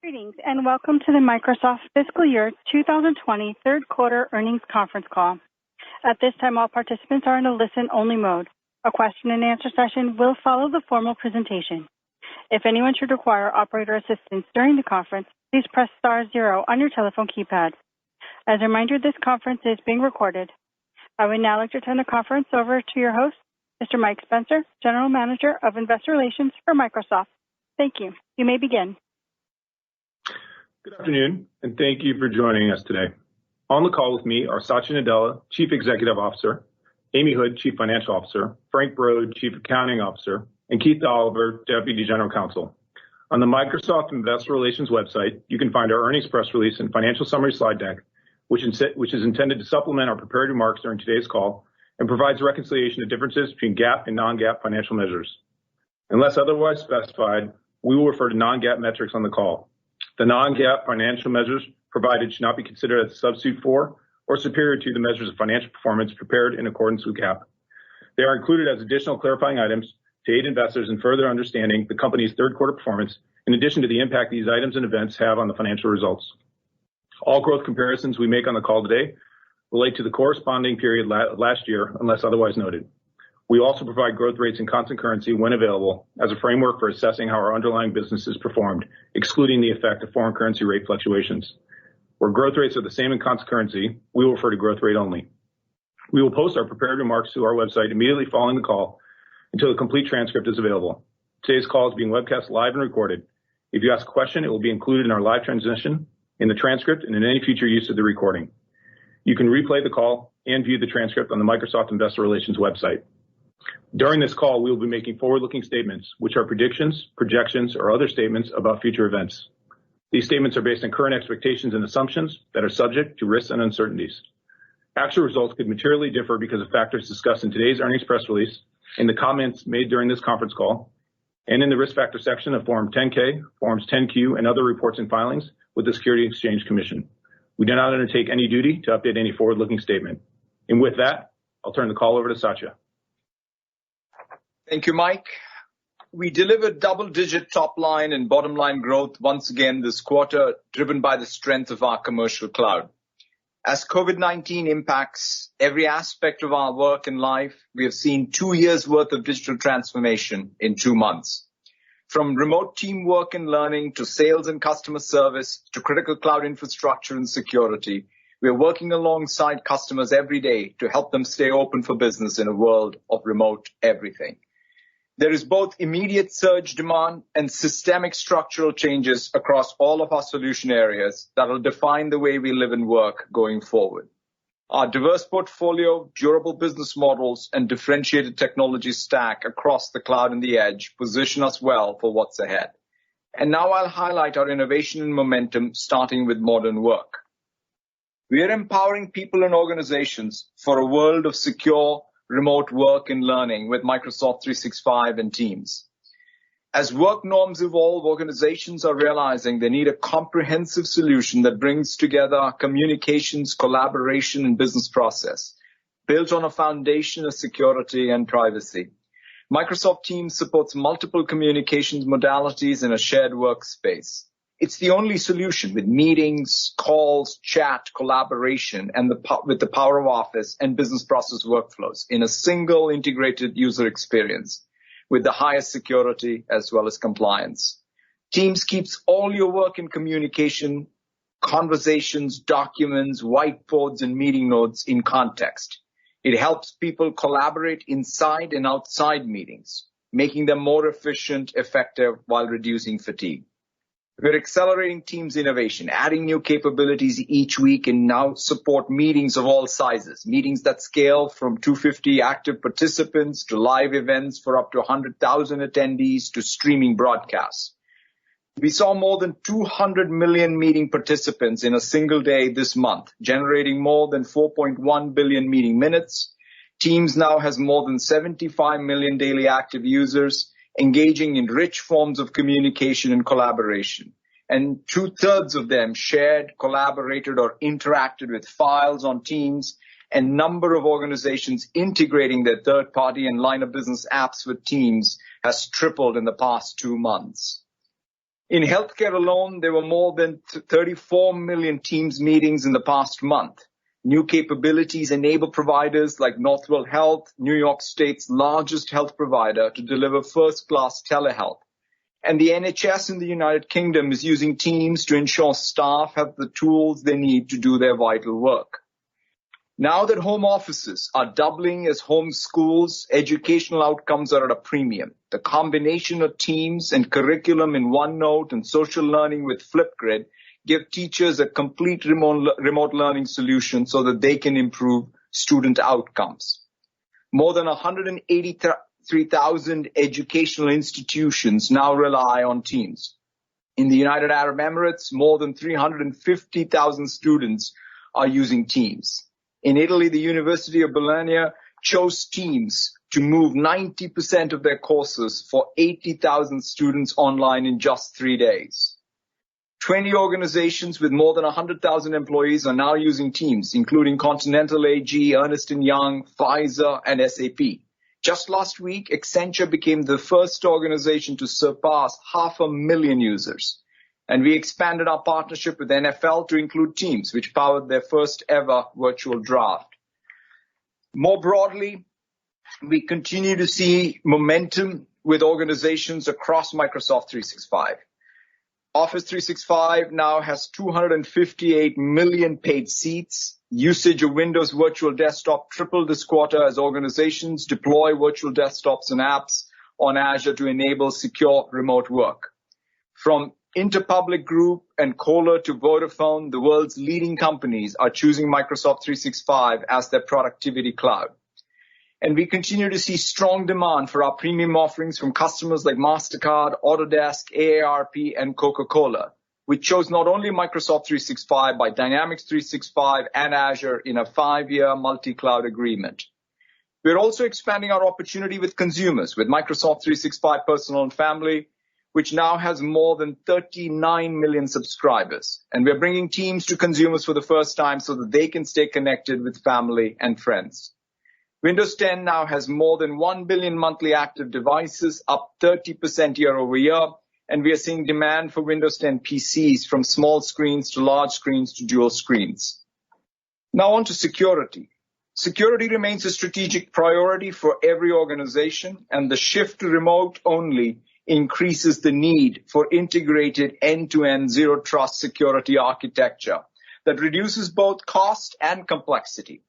Greetings and welcome to the Microsoft Fiscal Year 2020 Third Quarter Earnings Conference Call. At this time, all participants are in a listen-only mode. A question-and-answer session will follow the formal presentation. If anyone should require operator assistance during the conference, please press star 0 on your telephone keypad. As a reminder, this conference is being recorded. I would now like to turn the conference over to your host, Mr. Mike Spencer, General Manager of Investor Relations for Microsoft. Thank you. You may begin. Good afternoon, and thank you for joining us today. On the call with me are Satya Nadella, Chief Executive Officer, Amy Hood, Chief Financial Officer, Frank Brode, Chief Accounting Officer, and Keith Oliver, Deputy General Counsel. On the Microsoft Investor Relations website, you can find our earnings press release and financial summary slide deck, which is intended to supplement our prepared remarks during today's call and provides reconciliation of differences between GAAP and non-GAAP financial measures. Unless otherwise specified, we will refer to non-GAAP metrics on the call. The non-GAAP financial measures provided should not be considered as a substitute for or superior to the measures of financial performance prepared in accordance with GAAP. They are included as additional clarifying items to aid investors in further understanding the company's third quarter performance, in addition to the impact these items and events have on the financial results. All growth comparisons we make on the call today relate to the corresponding period last year, unless otherwise noted. We also provide growth rates in constant currency when available as a framework for assessing how our underlying businesses performed, excluding the effect of foreign currency rate fluctuations. Where growth rates are the same in constant currency, we will refer to growth rate only. We will post our prepared remarks to our website immediately following the call until the complete transcript is available. Today's call is being webcast live and recorded. If you ask a question, it will be included in our live transmission, in the transcript, and in any future use of the recording. You can replay the call and view the transcript on the Microsoft Investor Relations website. During this call, we will be making forward-looking statements, which are predictions, projections, or other statements about future events. These statements are based on current expectations and assumptions that are subject to risks and uncertainties. Actual results could materially differ because of factors discussed in today's earnings press release, in the comments made during this conference call, and in the risk factor section of Form 10-K, Forms 10-Q, and other reports and filings with the Securities and Exchange Commission. We do not undertake any duty to update any forward-looking statement. And with that, I'll turn the call over to Satya. Thank you, Mike. We delivered double-digit top-line and bottom-line growth once again this quarter, driven by the strength of our commercial cloud. As COVID-19 impacts every aspect of our work and life, we have seen 2 years' worth of digital transformation in 2 months. From remote teamwork and learning to sales and customer service to critical cloud infrastructure and security, we are working alongside customers every day to help them stay open for business in a world of remote everything. There is both immediate surge demand and systemic structural changes across all of our solution areas that will define the way we live and work going forward. Our diverse portfolio, durable business models, and differentiated technology stack across the cloud and the edge position us well for what's ahead. And now I'll highlight our innovation and momentum, starting with modern work. We are empowering people and organizations for a world of secure, remote work and learning with Microsoft 365 and Teams. As work norms evolve, organizations are realizing they need a comprehensive solution that brings together communications, collaboration, and business process, built on a foundation of security and privacy. Microsoft Teams supports multiple communications modalities in a shared workspace. It's the only solution with meetings, calls, chat, collaboration, and with the power of Office and business process workflows in a single integrated user experience with the highest security as well as compliance. Teams keeps all your work and communication, conversations, documents, whiteboards, and meeting notes in context. It helps people collaborate inside and outside meetings, making them more efficient, effective, while reducing fatigue. We're accelerating Teams innovation, adding new capabilities each week, and now support meetings of all sizes, meetings that scale from 250 active participants to live events for up to 100,000 attendees to streaming broadcasts. We saw more than 200 million meeting participants in a single day this month, generating more than 4.1 billion meeting minutes. Teams now has more than 75 million daily active users, engaging in rich forms of communication and collaboration. And 2/3 of them shared, collaborated, or interacted with files on Teams, and number of organizations integrating their third-party and line of business apps with Teams has tripled in the past 2 months. In healthcare alone, there were more than 34 million Teams meetings in the past month. New capabilities enable providers like Northwell Health, New York State's largest health provider, to deliver first-class telehealth. And the NHS in the United Kingdom is using Teams to ensure staff have the tools they need to do their vital work. Now that home offices are doubling as home schools, educational outcomes are at a premium. The combination of Teams and curriculum in OneNote and social learning with Flipgrid give teachers a complete remote learning solution so that they can improve student outcomes. More than 183,000 educational institutions now rely on Teams. In the United Arab Emirates, more than 350,000 students are using Teams. In Italy, the University of Bologna chose Teams to move 90% of their courses for 80,000 students online in just 3 days. 20 organizations with more than 100,000 employees are now using Teams, including Continental AG, Ernst & Young, Pfizer, and SAP. Just last week, Accenture became the first organization to surpass 500,000 users. And we expanded our partnership with NFL to include Teams, which powered their first ever virtual draft. More broadly, we continue to see momentum with organizations across Microsoft 365. Office 365 now has 258 million paid seats. Usage of Windows Virtual Desktop tripled this quarter as organizations deploy virtual desktops and apps on Azure to enable secure remote work. From Interpublic Group and Kohler to Vodafone, the world's leading companies are choosing Microsoft 365 as their productivity cloud. And we continue to see strong demand for our premium offerings from customers like MasterCard, Autodesk, AARP, and Coca-Cola, which chose not only Microsoft 365 but Dynamics 365 and Azure in a 5-year multi-cloud agreement. We're also expanding our opportunity with consumers with Microsoft 365 Personal and Family, which now has more than 39 million subscribers. And we're bringing Teams to consumers for the first time so that they can stay connected with family and friends. Windows 10 now has more than 1 billion monthly active devices, up 30% year over year. And we are seeing demand for Windows 10 PCs from small screens to large screens to dual screens. Now on to security. Security remains a strategic priority for every organization, and the shift to remote only increases the need for integrated end-to-end zero-trust security architecture that reduces both cost and complexity.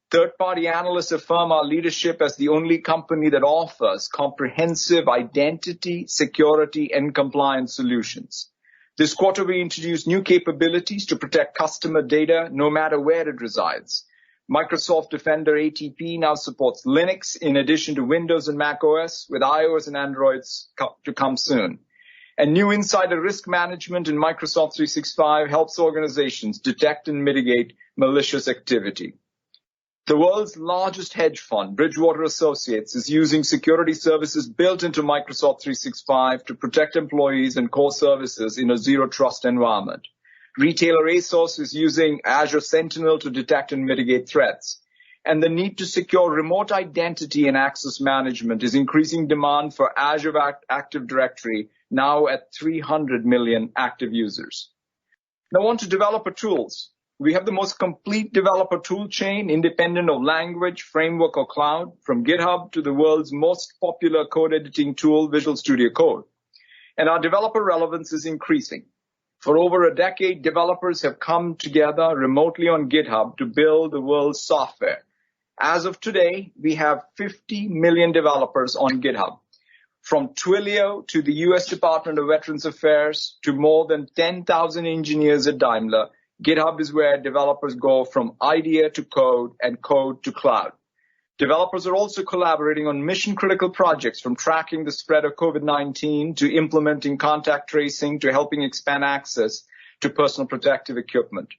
Third-party analysts affirm our leadership as the only company that offers comprehensive identity, security, and compliance solutions. This quarter, we introduced new capabilities to protect customer data no matter where it resides. Microsoft Defender ATP now supports Linux in addition to Windows and Mac OS, with iOS and Androids to come soon. And new insider risk management in Microsoft 365 helps organizations detect and mitigate malicious activity. The world's largest hedge fund, Bridgewater Associates, is using security services built into Microsoft 365 to protect employees and core services in a zero-trust environment. Retailer ASOS is using Azure Sentinel to detect and mitigate threats. And the need to secure remote identity and access management is increasing demand for Azure Active Directory, now at 300 million active users. Now on to developer tools. We have the most complete developer tool chain, independent of language, framework, or cloud, from GitHub to the world's most popular code editing tool, Visual Studio Code. And our developer relevance is increasing. For over a decade, developers have come together remotely on GitHub to build the world's software. As of today, we have 50 million developers on GitHub. From Twilio to the U.S. Department of Veterans Affairs to more than 10,000 engineers at Daimler, GitHub is where developers go from idea to code and code to cloud. Developers are also collaborating on mission-critical projects, from tracking the spread of COVID-19 to implementing contact tracing to helping expand access to personal protective equipment.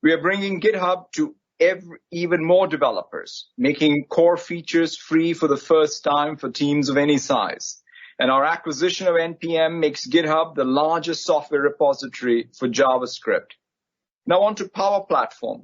We are bringing GitHub to even more developers, making core features free for the first time for teams of any size. And our acquisition of NPM makes GitHub the largest software repository for JavaScript. Now on to Power Platform.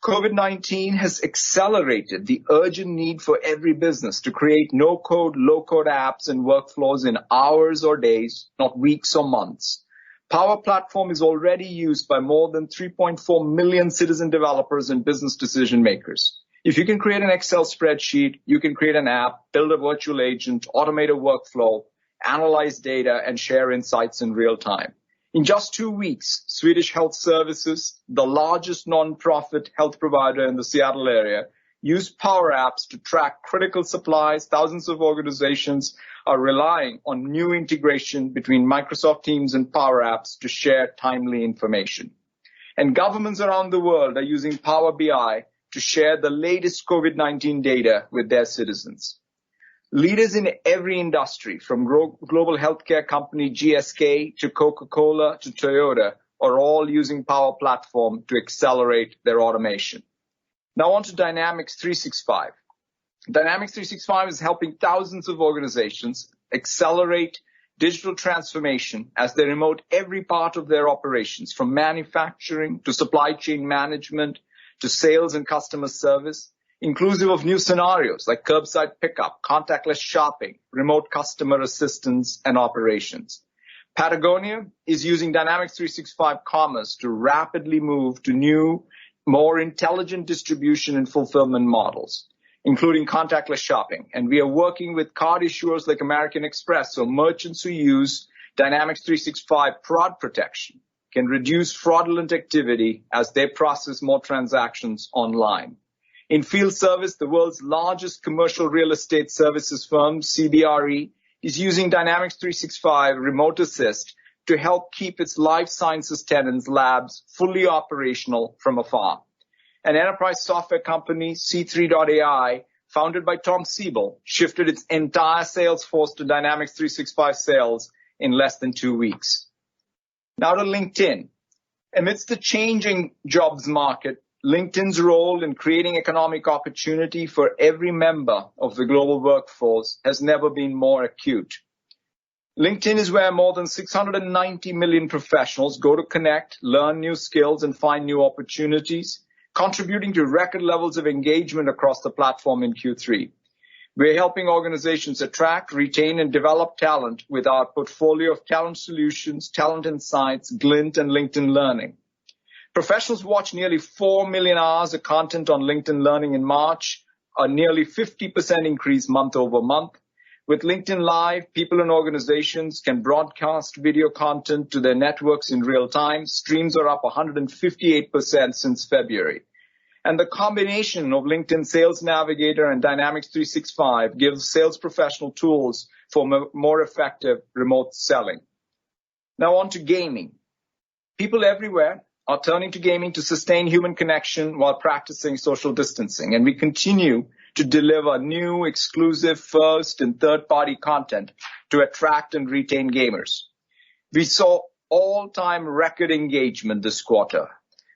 COVID-19 has accelerated the urgent need for every business to create no-code, low-code apps and workflows in hours or days, not weeks or months. Power Platform is already used by more than 3.4 million citizen developers and business decision makers. If you can create an Excel spreadsheet, you can create an app, build a virtual agent, automate a workflow, analyze data, and share insights in real time. In just 2 weeks, Swedish Health Services, the largest non-profit health provider in the Seattle area, used Power Apps to track critical supplies. Thousands of organizations are relying on new integration between Microsoft Teams and Power Apps to share timely information. And governments around the world are using Power BI to share the latest COVID-19 data with their citizens. Leaders in every industry, from global healthcare company GSK to Coca-Cola to Toyota, are all using Power Platform to accelerate their automation. Now on to Dynamics 365. Dynamics 365 is helping thousands of organizations accelerate digital transformation as they remote every part of their operations, from manufacturing to supply chain management to sales and customer service, inclusive of new scenarios like curbside pickup, contactless shopping, remote customer assistance, and operations. Patagonia is using Dynamics 365 Commerce to rapidly move to new, more intelligent distribution and fulfillment models, including contactless shopping. And we are working with card issuers like American Express, so merchants who use Dynamics 365 fraud protection can reduce fraudulent activity as they process more transactions online. In field service, the world's largest commercial real estate services firm, CBRE, is using Dynamics 365 Remote Assist to help keep its life sciences tenants' labs fully operational from afar. An enterprise software company, C3.ai, founded by Tom Siebel, shifted its entire sales force to Dynamics 365 Sales in less than 2 weeks. Now to LinkedIn. Amidst the changing jobs market, LinkedIn's role in creating economic opportunity for every member of the global workforce has never been more acute. LinkedIn is where more than 690 million professionals go to connect, learn new skills, and find new opportunities, contributing to record levels of engagement across the platform in Q3. We're helping organizations attract, retain, and develop talent with our portfolio of talent solutions, talent insights, Glint, and LinkedIn Learning. Professionals watched nearly 4 million hours of content on LinkedIn Learning in March, a nearly 50% increase month over month. With LinkedIn Live, people and organizations can broadcast video content to their networks in real time. Streams are up 158% since February. And the combination of LinkedIn Sales Navigator and Dynamics 365 gives sales professional tools for more effective remote selling. Now on to gaming. People everywhere are turning to gaming to sustain human connection while practicing social distancing. And we continue to deliver new, exclusive, first and third-party content to attract and retain gamers. We saw all-time record engagement this quarter,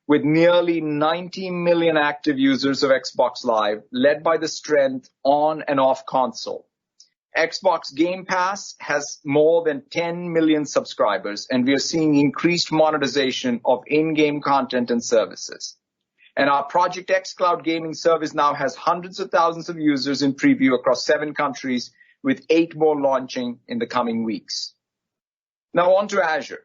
with nearly 90 million active users of Xbox Live, led by the strength on and off console. Xbox Game Pass has more than 10 million subscribers, and we are seeing increased monetization of in-game content and services. And our Project X Cloud gaming service now has hundreds of thousands of users in preview across 7 countries, with 8 more launching in the coming weeks. Now on to Azure.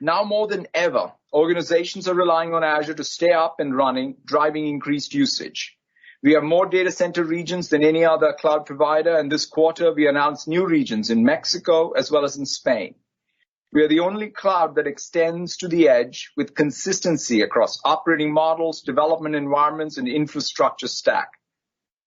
Now more than ever, organizations are relying on Azure to stay up and running, driving increased usage. We have more data center regions than any other cloud provider, and this quarter we announced new regions in Mexico as well as in Spain. We are the only cloud that extends to the edge with consistency across operating models, development environments, and infrastructure stack.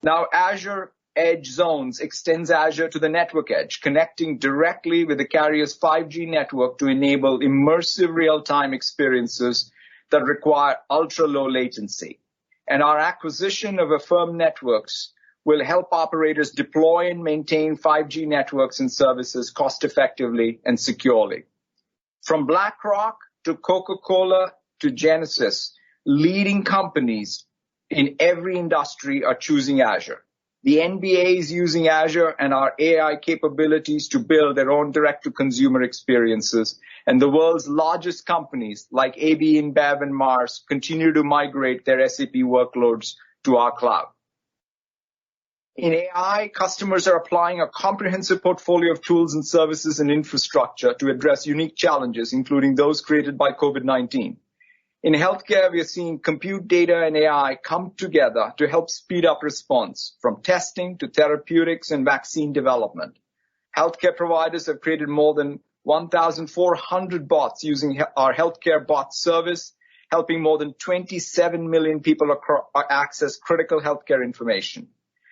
Now Azure Edge Zones extends Azure to the network edge, connecting directly with the carrier's 5G network to enable immersive real-time experiences that require ultra-low latency. And our acquisition of Affirm Networks will help operators deploy and maintain 5G networks and services cost-effectively and securely. From BlackRock to Coca-Cola to Genesis, leading companies in every industry are choosing Azure. The NBA is using Azure and our AI capabilities to build their own direct-to-consumer experiences. And the world's largest companies like AB InBev and Mars continue to migrate their SAP workloads to our cloud. In AI, customers are applying a comprehensive portfolio of tools and services and infrastructure to address unique challenges, including those created by COVID-19. In healthcare, we are seeing compute data and AI come together to help speed up response, from testing to therapeutics and vaccine development. Healthcare providers have created more than 1,400 bots using our healthcare bot service, helping more than 27 million people access critical healthcare information.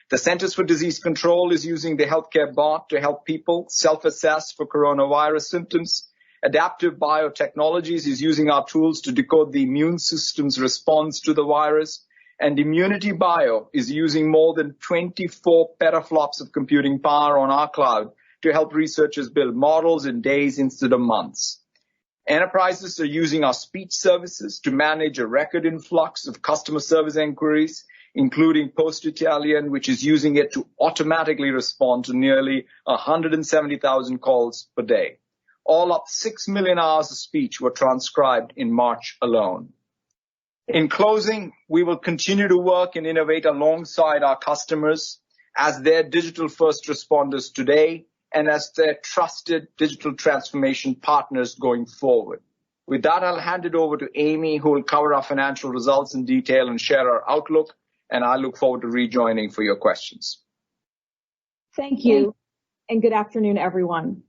The Centers for Disease Control is using the healthcare bot to help people self-assess for coronavirus symptoms. Adaptive Biotechnologies is using our tools to decode the immune system's response to the virus. And Immunity Bio is using more than 24 petaflops of computing power on our cloud to help researchers build models in days instead of months. Enterprises are using our speech services to manage a record influx of customer service inquiries, including Post Italian, which is using it to automatically respond to nearly 170,000 calls per day. All up 6 million hours of speech were transcribed in March alone. In closing, we will continue to work and innovate alongside our customers as their digital first responders today and as their trusted digital transformation partners going forward. With that, I'll hand it over to Amy, who will cover our financial results in detail and share our outlook, and I look forward to rejoining for your questions. Thank you, and good afternoon, everyone.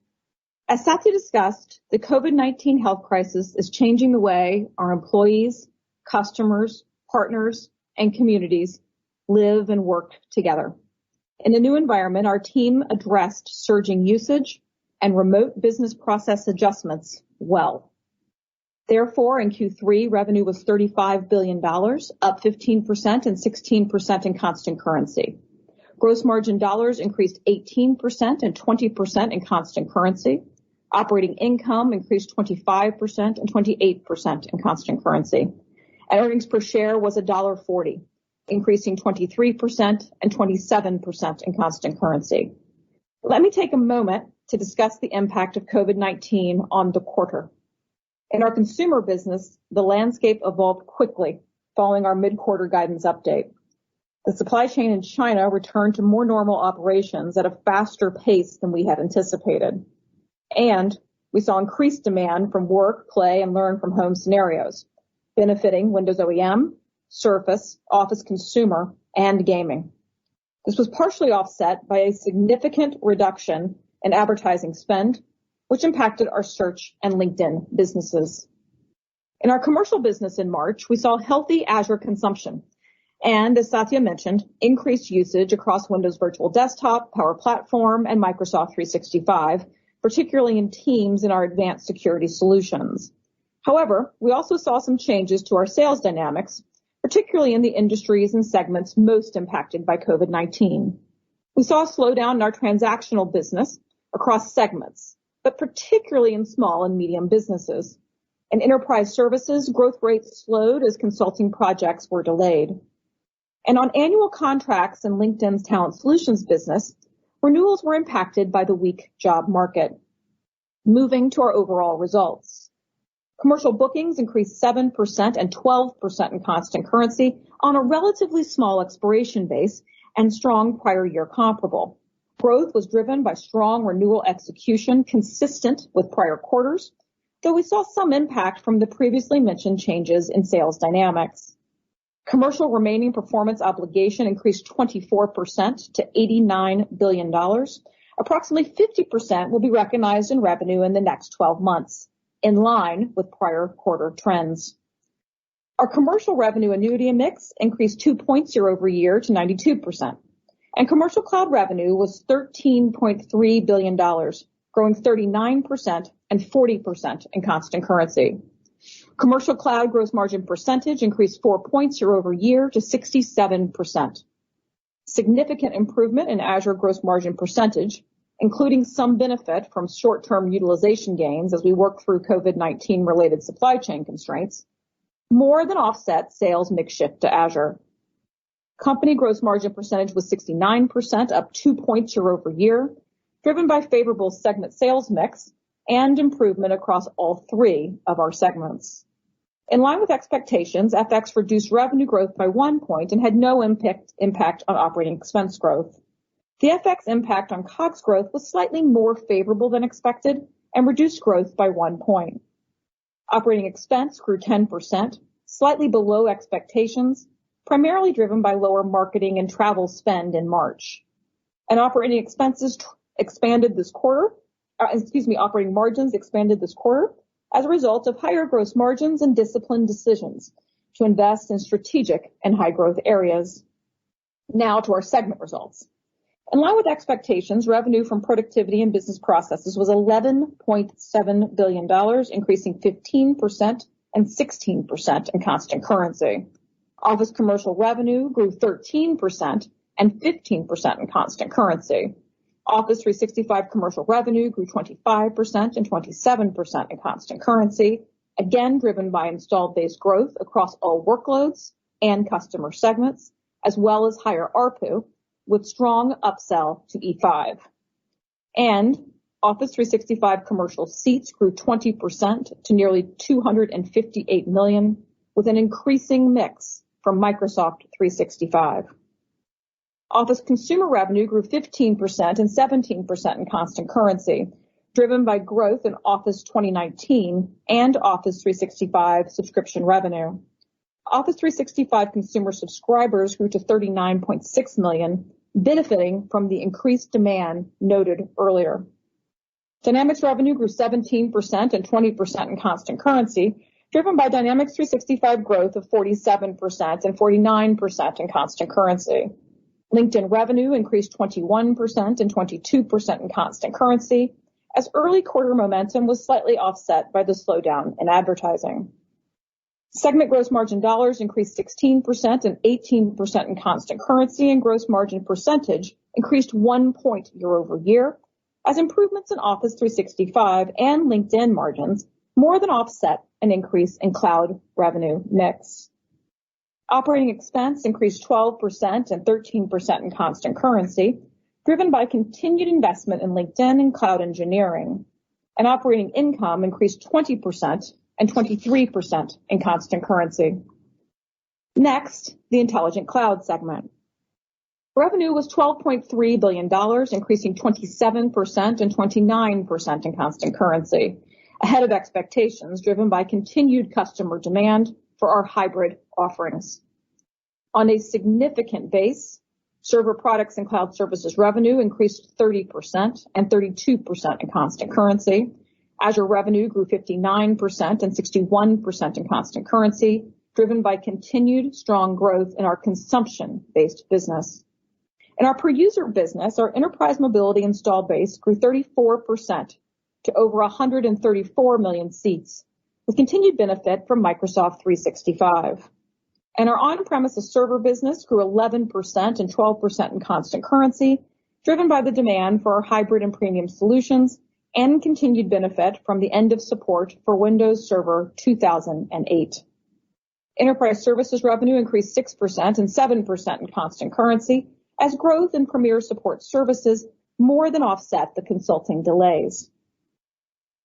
As Satya discussed, the COVID-19 health crisis is changing the way our employees, customers, partners, and communities live and work together. In a new environment, our team addressed surging usage and remote business process adjustments well. Therefore, in Q3, revenue was $35 billion, up 15% and 16% in constant currency. Gross margin dollars increased 18% and 20% in constant currency. Operating income increased 25% and 28% in constant currency. And earnings per share was $1.40, increasing 23% and 27% in constant currency. Let me take a moment to discuss the impact of COVID-19 on the quarter. In our consumer business, the landscape evolved quickly following our mid-quarter guidance update. The supply chain in China returned to more normal operations at a faster pace than we had anticipated. And we saw increased demand from work, play, and learn from home scenarios, benefiting Windows OEM, Surface, Office Consumer, and gaming. This was partially offset by a significant reduction in advertising spend, which impacted our search and LinkedIn businesses. In our commercial business in March, we saw healthy Azure consumption and, as Satya mentioned, increased usage across Windows Virtual Desktop, Power Platform, and Microsoft 365, particularly in Teams and our advanced security solutions. However, we also saw some changes to our sales dynamics, particularly in the industries and segments most impacted by COVID-19. We saw a slowdown in our transactional business across segments, but particularly in small and medium businesses. In enterprise services, growth rates slowed as consulting projects were delayed. And on annual contracts in LinkedIn's Talent Solutions business, renewals were impacted by the weak job market. Moving to our overall results. Commercial bookings increased 7% and 12% in constant currency on a relatively small expiration base and strong prior year comparable. Growth was driven by strong renewal execution consistent with prior quarters, though we saw some impact from the previously mentioned changes in sales dynamics. Commercial remaining performance obligation increased 24% to $89 billion. Approximately 50% will be recognized in revenue in the next 12 months, in line with prior quarter trends. Our commercial revenue annuity mix increased 2 points year over year to 92%. And commercial cloud revenue was $13.3 billion, growing 39% and 40% in constant currency. Commercial cloud gross margin percentage increased 4 points year over year to 67%. Significant improvement in Azure gross margin percentage, including some benefit from short-term utilization gains as we work through COVID-19 related supply chain constraints, more than offset sales mix shift to Azure. Company gross margin percentage was 69%, up 2 points year over year, driven by favorable segment sales mix and improvement across all three of our segments. In line with expectations, FX reduced revenue growth by 1 point and had no impact on operating expense growth. The FX impact on COGS growth was slightly more favorable than expected and reduced growth by 1 point. Operating expense grew 10%, slightly below expectations, primarily driven by lower marketing and travel spend in March. And operating expenses expanded this quarter, operating margins expanded this quarter as a result of higher gross margins and disciplined decisions to invest in strategic and high growth areas. Now to our segment results. In line with expectations, revenue from productivity and business processes was $11.7 billion, increasing 15% and 16% in constant currency. Office commercial revenue grew 13% and 15% in constant currency. Office 365 commercial revenue grew 25% and 27% in constant currency, again driven by installed base growth across all workloads and customer segments, as well as higher ARPU, with strong upsell to E5. And Office 365 commercial seats grew 20% to nearly 258 million, with an increasing mix from Microsoft 365. Office consumer revenue grew 15% and 17% in constant currency, driven by growth in Office 2019 and Office 365 subscription revenue. Office 365 consumer subscribers grew to 39.6 million, benefiting from the increased demand noted earlier. Dynamics revenue grew 17% and 20% in constant currency, driven by Dynamics 365 growth of 47% and 49% in constant currency. LinkedIn revenue increased 21% and 22% in constant currency, as early quarter momentum was slightly offset by the slowdown in advertising. Segment gross margin dollars increased 16% and 18% in constant currency, and gross margin percentage increased 1 point year over year, as improvements in Office 365 and LinkedIn margins more than offset an increase in cloud revenue mix. Operating expense increased 12% and 13% in constant currency, driven by continued investment in LinkedIn and cloud engineering. And operating income increased 20% and 23% in constant currency. Next, the Intelligent Cloud segment. Revenue was $12.3 billion, increasing 27% and 29% in constant currency, ahead of expectations driven by continued customer demand for our hybrid offerings. On a significant base, server products and cloud services revenue increased 30% and 32% in constant currency. Azure revenue grew 59% and 61% in constant currency, driven by continued strong growth in our consumption-based business. In our per-user business, our enterprise mobility install base grew 34% to over 134 million seats, with continued benefit from Microsoft 365. And our on-premises server business grew 11% and 12% in constant currency, driven by the demand for our hybrid and premium solutions and continued benefit from the end of support for Windows Server 2008. Enterprise services revenue increased 6% and 7% in constant currency, as growth in premier support services more than offset the consulting delays.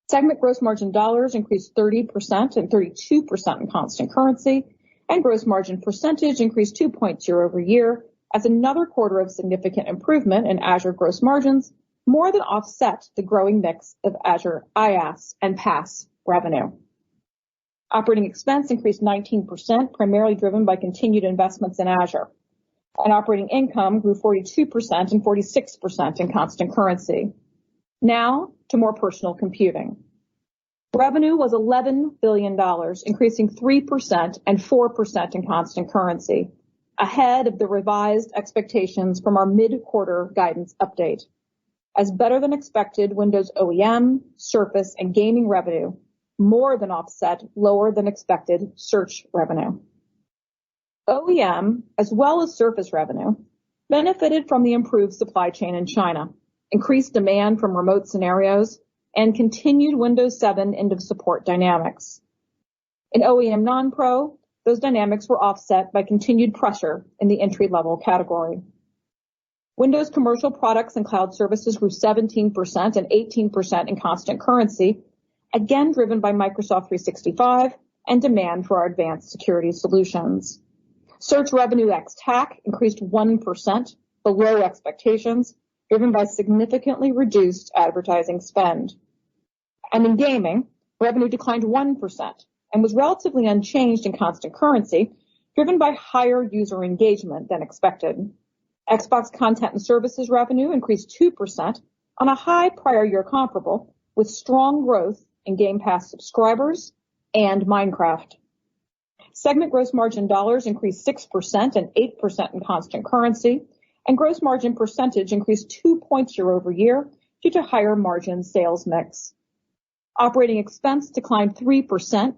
Segment gross margin dollars increased 30% and 32% in constant currency, and gross margin percentage increased 2 points year over year, as another quarter of significant improvement in Azure gross margins more than offset the growing mix of Azure IaaS and PaaS revenue. Operating expense increased 19%, primarily driven by continued investments in Azure. And operating income grew 42% and 46% in constant currency. Now to more personal computing. Revenue was $11 billion, increasing 3% and 4% in constant currency, ahead of the revised expectations from our mid-quarter guidance update, as better than expected Windows OEM, Surface, and gaming revenue more than offset lower than expected search revenue. OEM, as well as Surface revenue, benefited from the improved supply chain in China, increased demand from remote scenarios, and continued Windows 7 end-of-support dynamics. In OEM non-Pro, those dynamics were offset by continued pressure in the entry-level category. Windows commercial products and cloud services grew 17% and 18% in constant currency, again driven by Microsoft 365 and demand for our advanced security solutions. Search revenue ex-TAC increased 1%, below expectations, driven by significantly reduced advertising spend. And in gaming, revenue declined 1% and was relatively unchanged in constant currency, driven by higher user engagement than expected. Xbox content and services revenue increased 2% on a high prior year comparable, with strong growth in Game Pass subscribers and Minecraft. Segment gross margin dollars increased 6% and 8% in constant currency, and gross margin percentage increased 2 points year over year due to higher margin sales mix. Operating expense declined 3%,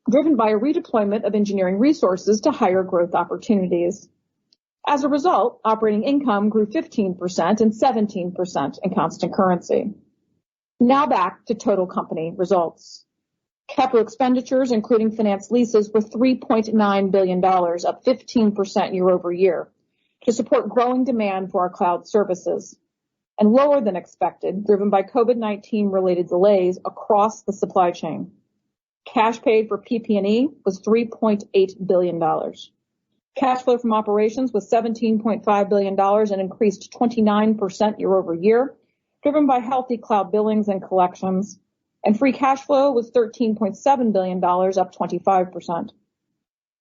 driven by a redeployment of engineering resources to higher growth opportunities. As a result, operating income grew 15% and 17% in constant currency. Now back to total company results. Capital expenditures, including finance leases, were $3.9 billion, up 15% year over year, to support growing demand for our cloud services, and lower than expected, driven by COVID-19 related delays across the supply chain. Cash paid for PP&E was $3.8 billion. Cash flow from operations was $17.5 billion and increased 29% year over year, driven by healthy cloud billings and collections. And free cash flow was $13.7 billion, up 25%.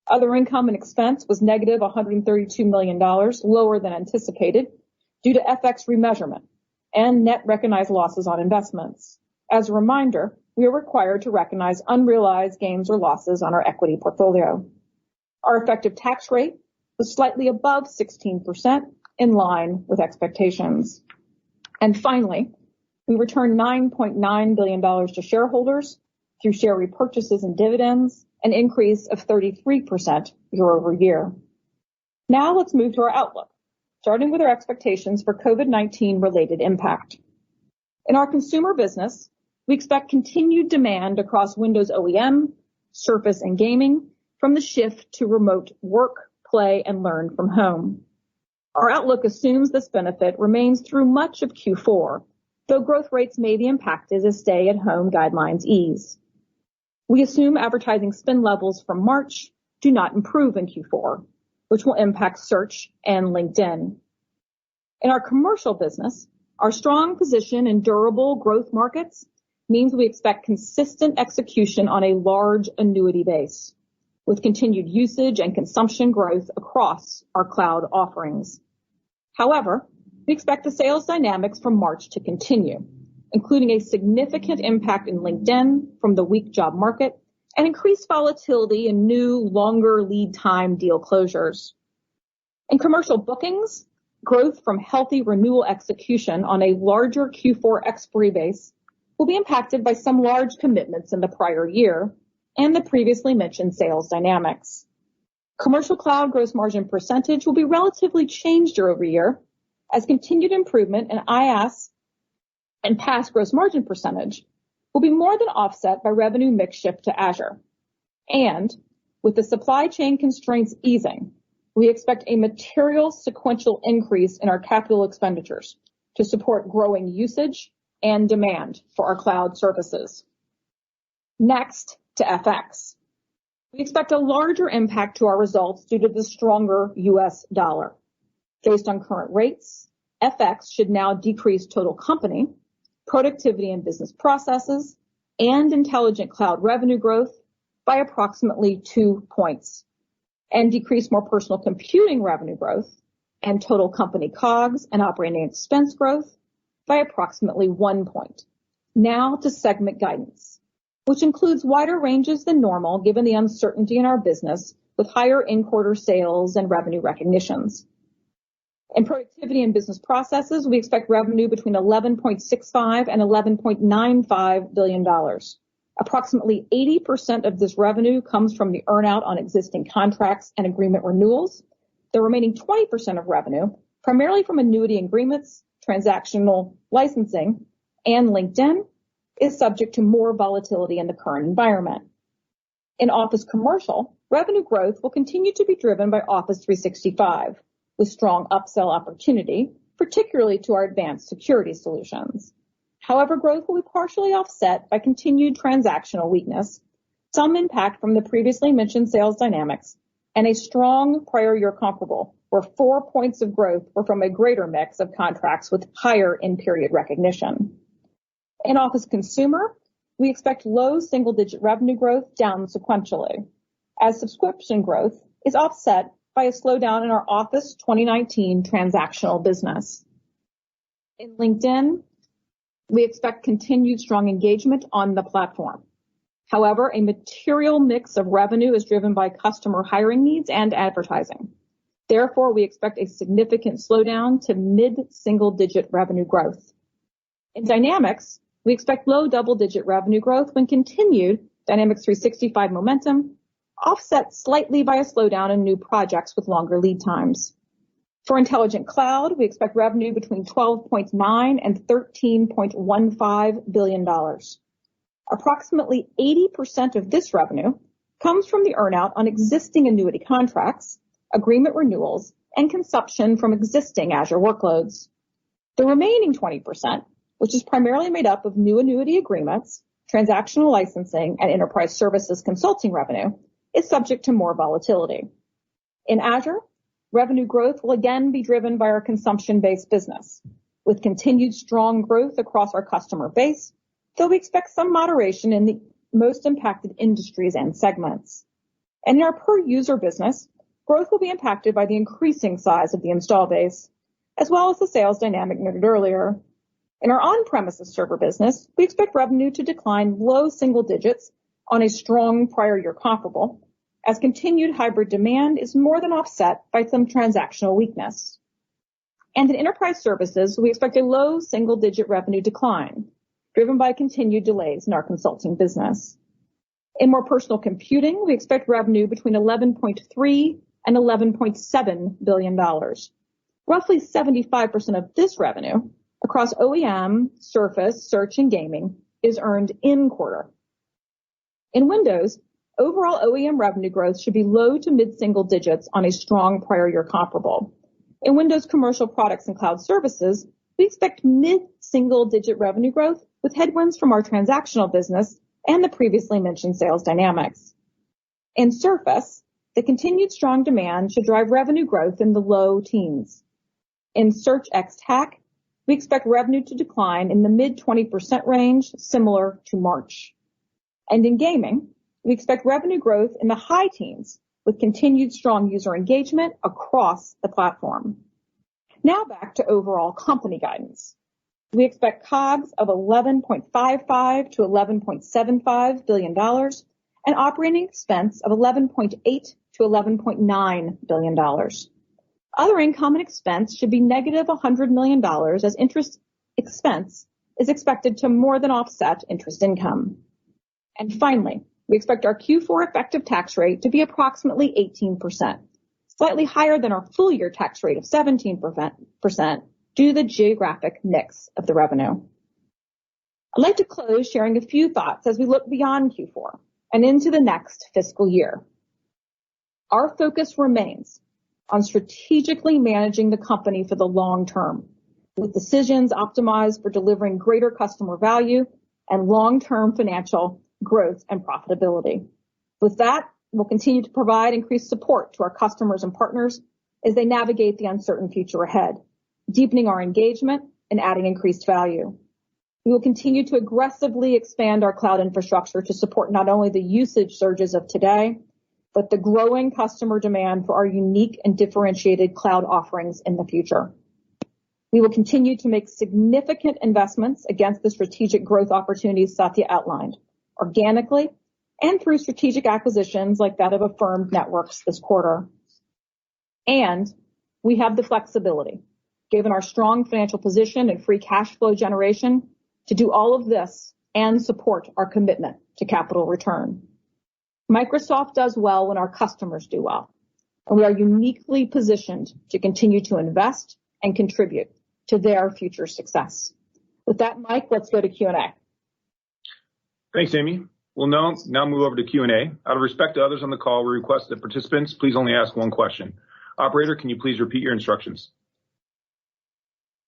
Other income and expense was negative $132 million, lower than anticipated, due to FX remeasurement and net recognized losses on investments. As a reminder, we are required to recognize unrealized gains or losses on our equity portfolio. Our effective tax rate was slightly above 16%, in line with expectations. And finally, we returned $9.9 billion to shareholders through share repurchases and dividends, an increase of 33% year over year. Now let's move to our outlook, starting with our expectations for COVID-19 related impact. In our consumer business, we expect continued demand across Windows OEM, Surface, and gaming from the shift to remote work, play, and learn from home. Our outlook assumes this benefit remains through much of Q4, though growth rates may be impacted as stay-at-home guidelines ease. We assume advertising spend levels from March do not improve in Q4, which will impact Search and LinkedIn. In our commercial business, our strong position in durable growth markets means we expect consistent execution on a large annuity base, with continued usage and consumption growth across our cloud offerings. However, we expect the sales dynamics from March to continue, including a significant impact in LinkedIn from the weak job market and increased volatility in new, longer lead time deal closures. In commercial bookings, growth from healthy renewal execution on a larger Q4 expiry base will be impacted by some large commitments in the prior year and the previously mentioned sales dynamics. Commercial cloud gross margin percentage will be relatively changed year over year as continued improvement in IaaS and PaaS gross margin percentage will be more than offset by revenue mix shift to Azure. And with the supply chain constraints easing, we expect a material sequential increase in our capital expenditures to support growing usage and demand for our cloud services. Next, to FX. We expect a larger impact to our results due to the stronger U.S. dollar. Based on current rates, FX should now decrease total company, productivity and business processes, and intelligent cloud revenue growth by approximately 2 points, and decrease more personal computing revenue growth and total company COGS and operating expense growth by approximately 1 point. Now to segment guidance, which includes wider ranges than normal given the uncertainty in our business with higher in-quarter sales and revenue recognitions. In productivity and business processes, we expect revenue between $11.65 and $11.95 billion. Approximately 80% of this revenue comes from the earnout on existing contracts and agreement renewals. The remaining 20% of revenue, primarily from annuity agreements, transactional licensing, and LinkedIn, is subject to more volatility in the current environment. In Office Commercial, revenue growth will continue to be driven by Office 365, with strong upsell opportunity, particularly to our advanced security solutions. However, growth will be partially offset by continued transactional weakness, some impact from the previously mentioned sales dynamics, and a strong prior year comparable, where 4 points of growth were from a greater mix of contracts with higher in-period recognition. In Office Consumer, we expect low single-digit revenue growth down sequentially, as subscription growth is offset by a slowdown in our Office 2019 transactional business. In LinkedIn, we expect continued strong engagement on the platform. However, a material mix of revenue is driven by customer hiring needs and advertising. Therefore, we expect a significant slowdown to mid-single-digit revenue growth. In Dynamics, we expect low double-digit revenue growth when continued Dynamics 365 momentum, offset slightly by a slowdown in new projects with longer lead times. For Intelligent Cloud, we expect revenue between $12.9 and $13.15 billion. Approximately 80% of this revenue comes from the earnout on existing annuity contracts, agreement renewals, and consumption from existing Azure workloads. The remaining 20%, which is primarily made up of new annuity agreements, transactional licensing, and enterprise services consulting revenue, is subject to more volatility. In Azure, revenue growth will again be driven by our consumption-based business, with continued strong growth across our customer base, though we expect some moderation in the most impacted industries and segments. And in our per-user business, growth will be impacted by the increasing size of the install base, as well as the sales dynamic noted earlier. In our on-premises server business, we expect revenue to decline low single digits on a strong prior year comparable, as continued hybrid demand is more than offset by some transactional weakness. And in enterprise services, we expect a low single-digit revenue decline, driven by continued delays in our consulting business. In more personal computing, we expect revenue between $11.3 and $11.7 billion. Roughly 75% of this revenue across OEM, Surface, Search, and Gaming is earned in quarter. In Windows, overall OEM revenue growth should be low to mid-single digits on a strong prior year comparable. In Windows commercial products and cloud services, we expect mid-single-digit revenue growth with headwinds from our transactional business and the previously mentioned sales dynamics. In Surface, the continued strong demand should drive revenue growth in the low teens. In Search ex TAC, we expect revenue to decline in the mid-20% range, similar to March. And in Gaming, we expect revenue growth in the high teens with continued strong user engagement across the platform. Now back to overall company guidance. We expect COGS of $11.55 to $11.75 billion and operating expense of $11.8 to $11.9 billion. Other income and expense should be negative $100 million as interest expense is expected to more than offset interest income. And finally, we expect our Q4 effective tax rate to be approximately 18%, slightly higher than our full year tax rate of 17% due to the geographic mix of the revenue. I'd like to close sharing a few thoughts as we look beyond Q4 and into the next fiscal year. Our focus remains on strategically managing the company for the long term, with decisions optimized for delivering greater customer value and long-term financial growth and profitability. With that, we'll continue to provide increased support to our customers and partners as they navigate the uncertain future ahead, deepening our engagement and adding increased value. We will continue to aggressively expand our cloud infrastructure to support not only the usage surges of today, but the growing customer demand for our unique and differentiated cloud offerings in the future. We will continue to make significant investments against the strategic growth opportunities Satya outlined, organically and through strategic acquisitions like that of Affirmed Networks this quarter. And we have the flexibility, given our strong financial position and free cash flow generation, to do all of this and support our commitment to capital return. Microsoft does well when our customers do well, and we are uniquely positioned to continue to invest and contribute to their future success. With that, Mike, let's go to Q&A. Thanks, Amy. We'll now move over to Q&A. Out of respect to others on the call, we request that participants please only ask one question. Operator, can you please repeat your instructions?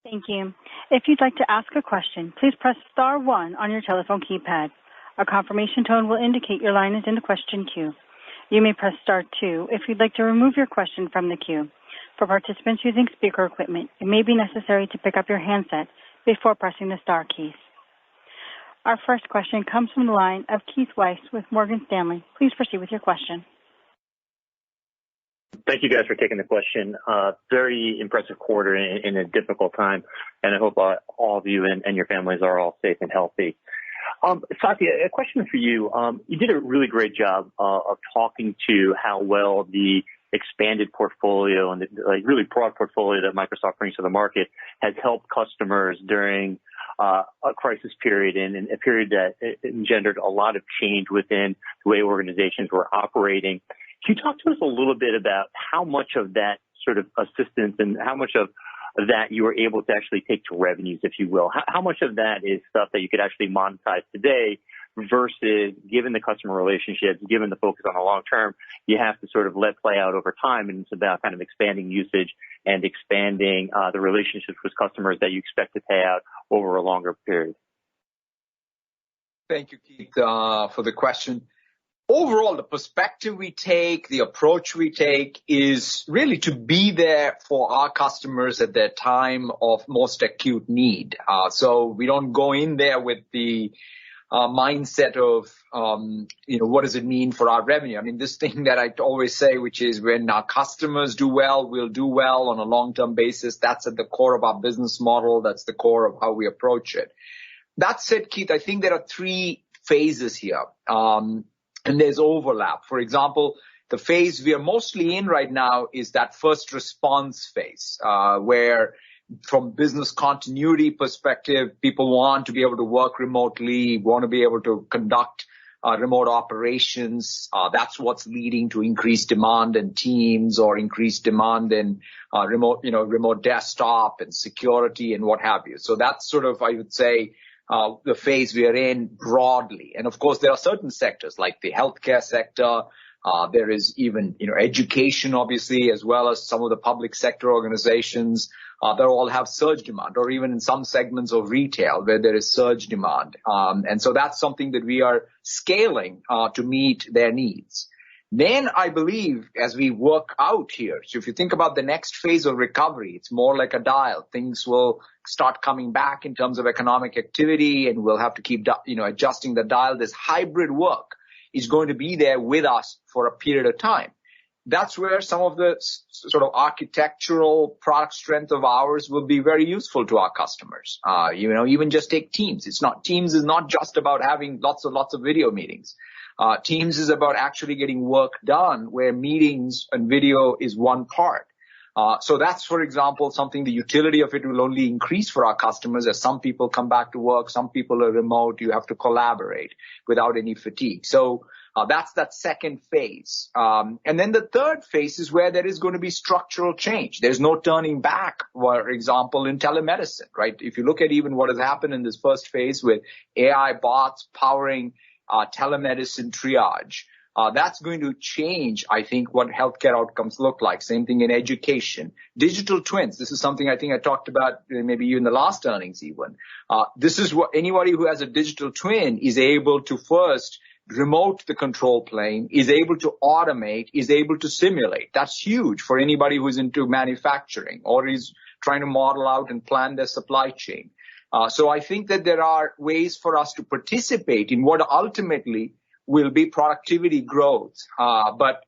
Thank you. If you'd like to ask a question, please press star 1 on your telephone keypad. A confirmation tone will indicate your line is in the question queue. You may press star 2 if you'd like to remove your question from the queue. For participants using speaker equipment, it may be necessary to pick up your handset before pressing the star keys. Our first question comes from the line of Keith Weiss with Morgan Stanley. Please proceed with your question. Thank you guys for taking the question. Very impressive quarter in a difficult time, and I hope all of you and your families are all safe and healthy. Satya, a question for you. You did a really great job of talking to how well the expanded portfolio and the really broad portfolio that Microsoft brings to the market has helped customers during a crisis period and a period that engendered a lot of change within the way organizations were operating. Can you talk to us a little bit about how much of that sort of assistance and how much of that you were able to actually take to revenues, if you will? How much of that is stuff that you could actually monetize today versus, given the customer relationships, given the focus on the long term, you have to sort of let play out over time, and it's about kind of expanding usage and expanding the relationships with customers that you expect to pay out over a longer period? Thank you, Keith, for the question. Overall, the perspective we take, the approach we take is really to be there for our customers at their time of most acute need. So we don't go in there with the mindset of, what does it mean for our revenue? I mean, this thing that I always say, which is when our customers do well, we'll do well on a long-term basis. That's at the core of our business model. That's the core of how we approach it. That said, Keith, I think there are 3 phases here. And there's overlap. For example, the phase we are mostly in right now is that first response phase, where from business continuity perspective, people want to be able to work remotely, want to be able to conduct remote operations. That's what's leading to increased demand in Teams or increased demand in remote desktop and security and what have you. So that's sort of, I would say, the phase we are in broadly. And of course, there are certain sectors like the healthcare sector. There is even, education, obviously, as well as some of the public sector organizations that all have surge demand, or even in some segments of retail where there is surge demand. And so that's something that we are scaling to meet their needs. Then I believe as we work out here, so if you think about the next phase of recovery, it's more like a dial. Things will start coming back in terms of economic activity, and we'll have to keep, adjusting the dial. This hybrid work is going to be there with us for a period of time. That's where some of the sort of architectural product strength of ours will be very useful to our customers. Even just take Teams. Teams is not just about having lots of video meetings. Teams is about actually getting work done where meetings and video is one part. So that's, for example, something the utility of it will only increase for our customers as some people come back to work, some people are remote, you have to collaborate without any fatigue. So that's that second phase. And then the third phase is where there is going to be structural change. There's no turning back, for example, in telemedicine, right? If you look at even what has happened in this first phase with AI bots powering telemedicine triage, that's going to change, I think, what healthcare outcomes look like. Same thing in education. Digital twins. This is something I think I talked about maybe in the last earnings even. This is what anybody who has a digital twin is able to first remote the control plane, is able to automate, is able to simulate. That's huge for anybody who's into manufacturing or is trying to model out and plan their supply chain. So I think that there are ways for us to participate in what ultimately will be productivity growth. But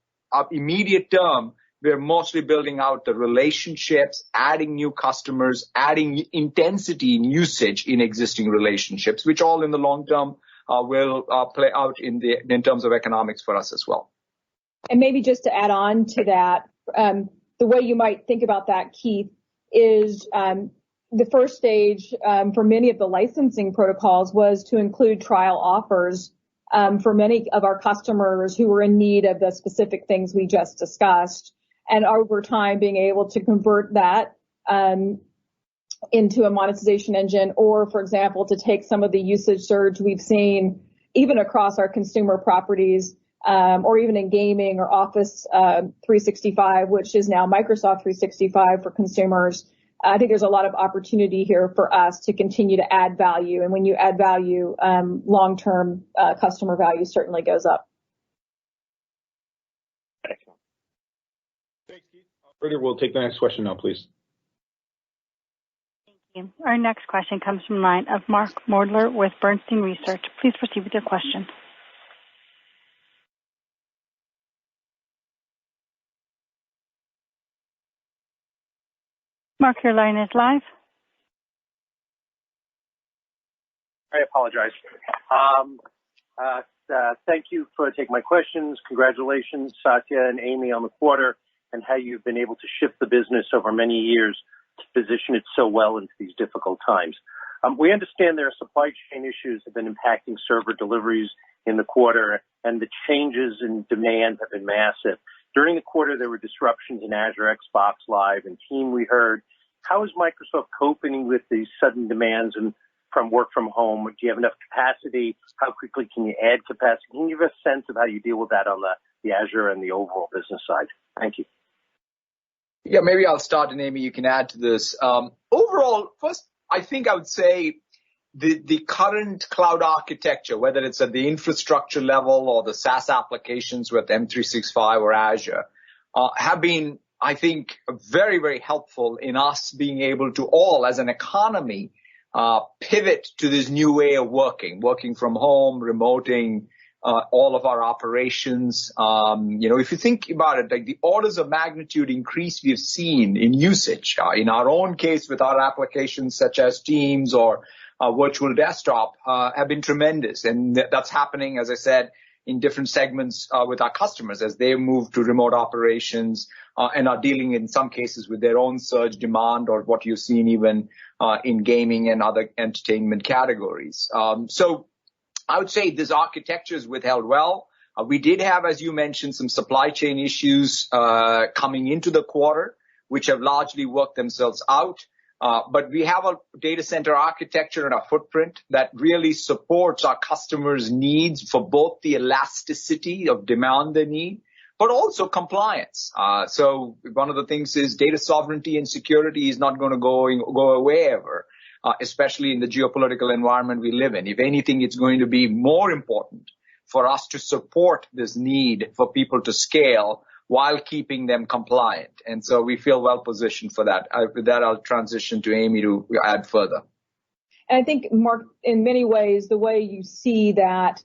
immediate term, we're mostly building out the relationships, adding new customers, adding intensity in usage in existing relationships, which all in the long term will play out in terms of economics for us as well. And maybe just to add on to that, the way you might think about that, Keith, is the first stage for many of the licensing protocols was to include trial offers for many of our customers who were in need of the specific things we just discussed. And over time, being able to convert that into a monetization engine, or, for example, to take some of the usage surge we've seen even across our consumer properties, or even in gaming or Office 365, which is now Microsoft 365 for consumers. I think there's a lot of opportunity here for us to continue to add value. And when you add value, long-term customer value certainly goes up. Excellent. Thanks, Keith. Operator, we'll take the next question now, please. Thank you. Our next question comes from the line of Mark Mordler with Bernstein Research. Please proceed with your question. Mark, your line is live. I apologize. Thank you for taking my questions. Congratulations, Satya and Amy, on the quarter and how you've been able to shift the business over many years to position it so well into these difficult times. We understand there are supply chain issues that have been impacting server deliveries in the quarter, and the changes in demand have been massive. During the quarter, there were disruptions in Azure, Xbox Live, and Team, we heard. How is Microsoft coping with these sudden demands and from work from home? Do you have enough capacity? How quickly can you add capacity? Can you give a sense of how you deal with that on the Azure and the overall business side? Thank you. Yeah, maybe I'll start, and Amy, you can add to this. Overall, first, I think I would say the current cloud architecture, whether it's at the infrastructure level or the SaaS applications with M365 or Azure, have been, I think, very, very helpful in us being able to all, as an economy, pivot to this new way of working from home, remoting all of our operations. If you think about it, like the orders of magnitude increase we've seen in usage, in our own case with our applications such as Teams or virtual desktop, have been tremendous. And that's happening, as I said, in different segments with our customers as they move to remote operations and are dealing in some cases with their own surge demand, or what you've seen even in gaming and other entertainment categories. So I would say this architecture is withheld well. We did have, as you mentioned, some supply chain issues coming into the quarter, which have largely worked themselves out. But we have a data center architecture and a footprint that really supports our customers' needs for both the elasticity of demand they need, but also compliance. So one of the things is data sovereignty and security is not going to go away ever, especially in the geopolitical environment we live in. If anything, it's going to be more important for us to support this need for people to scale while keeping them compliant. And so we feel well positioned for that. With that, I'll transition to Amy to add further. And I think, Mark, in many ways, the way you see that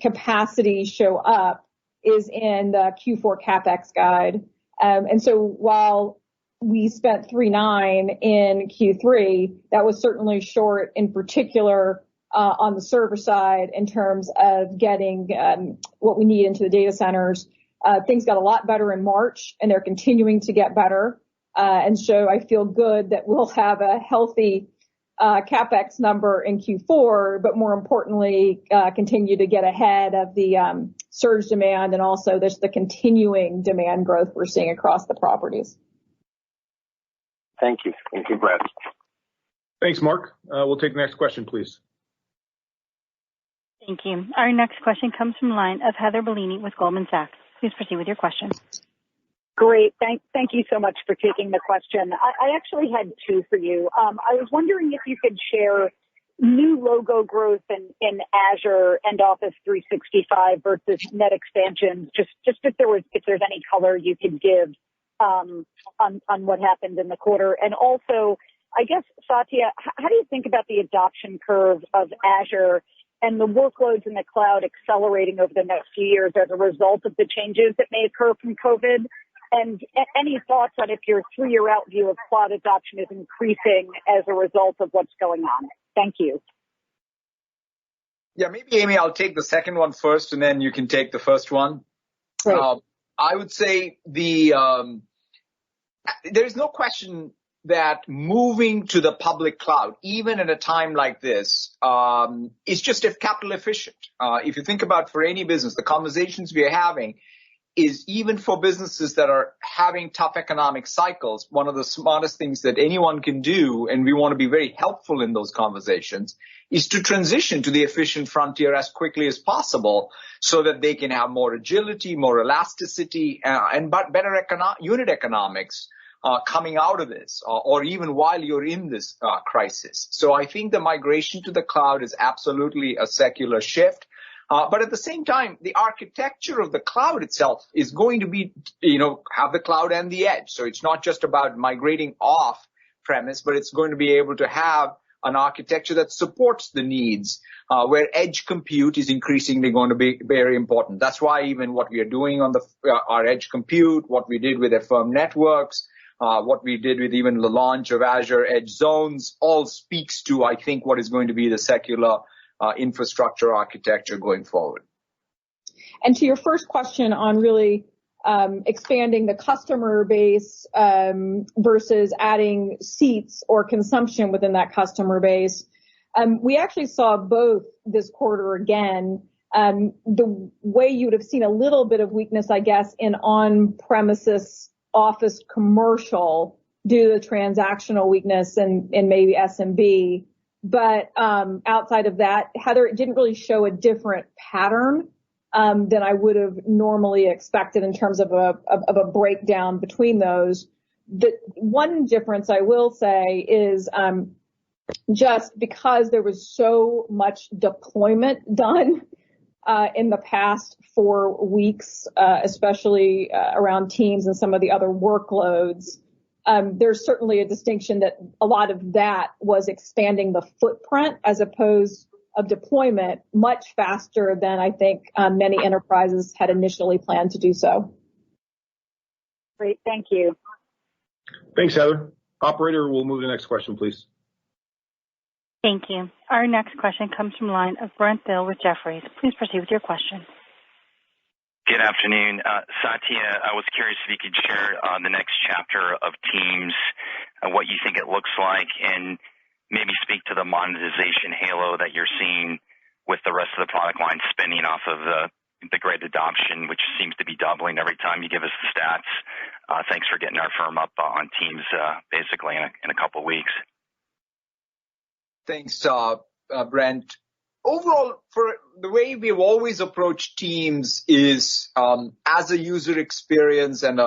capacity show up is in the Q4 CapEx guide. And so while we spent 3.9 in Q3, that was certainly short, in particular on the server side, in terms of getting what we need into the data centers. Things got a lot better in March, and they're continuing to get better. And so I feel good that we'll have a healthy CapEx number in Q4, but more importantly, continue to get ahead of the surge demand and also there's the continuing demand growth we're seeing across the properties. Thank you, and congrats. Thanks, Mark. We'll take the next question, please. Thank you. Our next question comes from the line of Heather Bellini with Goldman Sachs. Please proceed with your question. Great. Thank you so much for taking the question. I actually had two for you. I was wondering if you could share new logo growth in Azure and Office 365 versus net expansions. Just if there's any color you could give on what happened in the quarter. And also, I guess, Satya, how do you think about the adoption curve of Azure and the workloads in the cloud accelerating over the next few years as a result of the changes that may occur from COVID? And any thoughts on if your 3-year out view of cloud adoption is increasing as a result of what's going on? Thank you. Yeah, maybe, Amy, I'll take the second one first, and then you can take the first one. Great. I would say there's no question that moving to the public cloud, even at a time like this, is just capital efficient. If you think about for any business, the conversations we are having, is even for businesses that are having tough economic cycles, one of the smartest things that anyone can do, and we want to be very helpful in those conversations, is to transition to the efficient frontier as quickly as possible so that they can have more agility, more elasticity, and better unit economics coming out of this, or even while you're in this crisis. So I think the migration to the cloud is absolutely a secular shift. But at the same time, the architecture of the cloud itself is going to be, have the cloud and the edge. So it's not just about migrating off premise, but it's going to be able to have an architecture that supports the needs, where edge compute is increasingly going to be very important. That's why even what we are doing on our edge compute, what we did with Affirm Networks, what we did with even the launch of Azure Edge Zones, all speaks to, I think, what is going to be the secular infrastructure architecture going forward. And to your first question on really expanding the customer base versus adding seats or consumption within that customer base, we actually saw both this quarter again. The way you would have seen a little bit of weakness, I guess, in on-premises Office commercial due to the transactional weakness and maybe SMB. But outside of that, Heather, it didn't really show a different pattern than I would have normally expected in terms of a breakdown between those. The one difference I will say is just because there was so much deployment done in the past 4 weeks, especially around Teams and some of the other workloads. There's certainly a distinction that a lot of that was expanding the footprint as opposed of deployment much faster than I think many enterprises had initially planned to do so. Great. Thank you. Thanks, Heather. Operator, we'll move to the next question, please. Thank you. Our next question comes from the line of Brent Thill with Jefferies. Please proceed with your question. Good afternoon. Satya, I was curious if you could share the next chapter of Teams, what you think it looks like, and maybe speak to the monetization halo that you're seeing with the rest of the product line spinning off of the great adoption, which seems to be doubling every time you give us the stats. Thanks for getting our firm up on Teams basically in a couple of weeks. Thanks, Brent. Overall, for the way we've always approached Teams is as a user experience and